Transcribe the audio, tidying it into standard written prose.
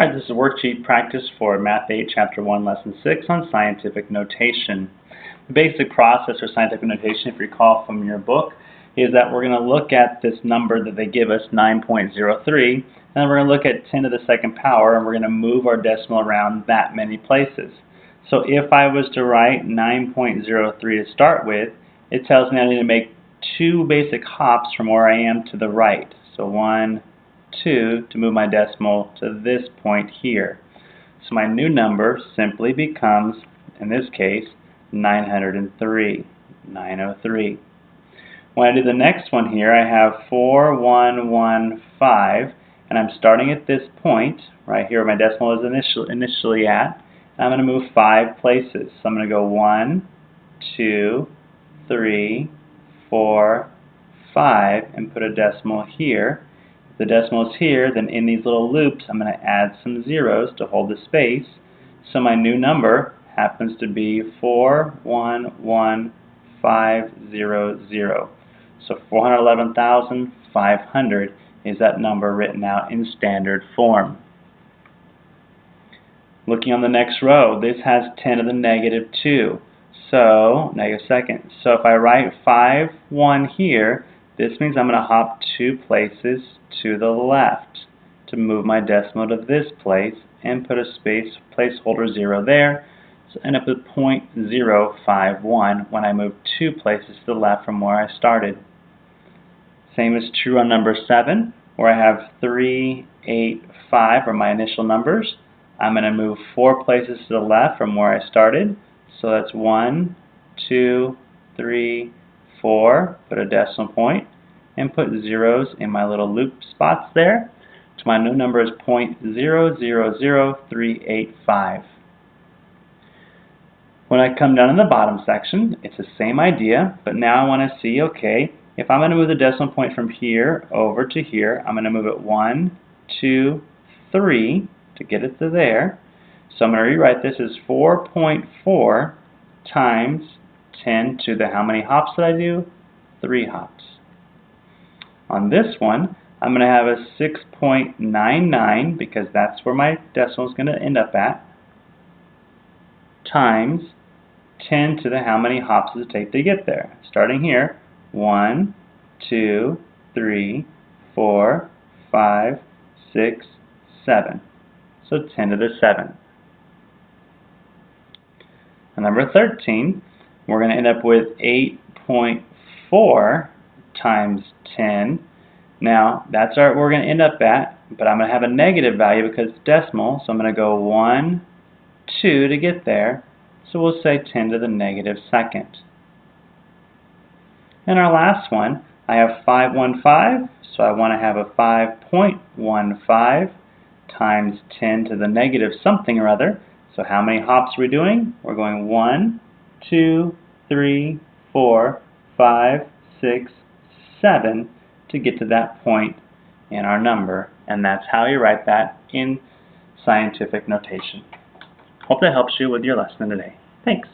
Alright, this is Worksheet Practice for Math 8, Chapter 1, Lesson 6 on Scientific Notation. The basic process for scientific notation, if you recall from your book, is that we're going to look at this number that they give us, 9.03, and then we're going to look at 10 to the second power, and we're going to move our decimal around that many places. So if I was to write 9.03 to start with, it tells me I need to make two basic hops from where I am to the right. So 1, 2 to move my decimal to this point here. So my new number simply becomes, in this case, 903. 903. When I do the next one here, I have 4115, and I'm starting at this point, right here where my decimal is initially at, and I'm going to move 5 places. So I'm going to go 1, 2, 3, 4, 5, and put a decimal here. If the decimal is here, then in these little loops I'm going to add some zeros to hold the space. So my new number happens to be 411500. So 411,500 is that number written out in standard form. Looking on the next row, this has 10 to the negative 2. So, negative second. So if I write 5, 1 here, this means I'm going to hop 2 places to the left to move my decimal to this place and put a placeholder 0 there. So end up with 0.051 when I move 2 places to the left from where I started. Same is true on number 7, where I have 3, 8, 5 are my initial numbers. I'm going to move 4 places to the left from where I started. So that's 1, 2, 3, 4. Put a decimal point and put zeros in my little loop spots there. So my new number is 0.000385. When I come down in the bottom section, it's the same idea, but now I want to see, okay, if I'm going to move the decimal point from here over to here, I'm going to move it 1, 2, 3 to get it to there. So I'm going to rewrite this as 4.4 times 10 to the how many hops did I do? 3 hops. On this one, I'm going to have a 6.99 because that's where my decimal is going to end up at, times 10 to the how many hops does it take to get there. Starting here, 1, 2, 3, 4, 5, 6, 7. So 10 to the 7th. And number 13, we're going to end up with 8.4 times 10. Now, that's where we're going to end up at, but I'm going to have a negative value because it's decimal, so I'm going to go 1, 2 to get there. So we'll say 10 to the negative second. And our last one, I have 515, so I want to have a 5.15 times 10 to the negative something or other. So how many hops are we doing? We're going 1, 2, 3, 4, 5, 6, 7 to get to that point in our number. And that's how you write that in scientific notation. Hope that helps you with your lesson today. Thanks.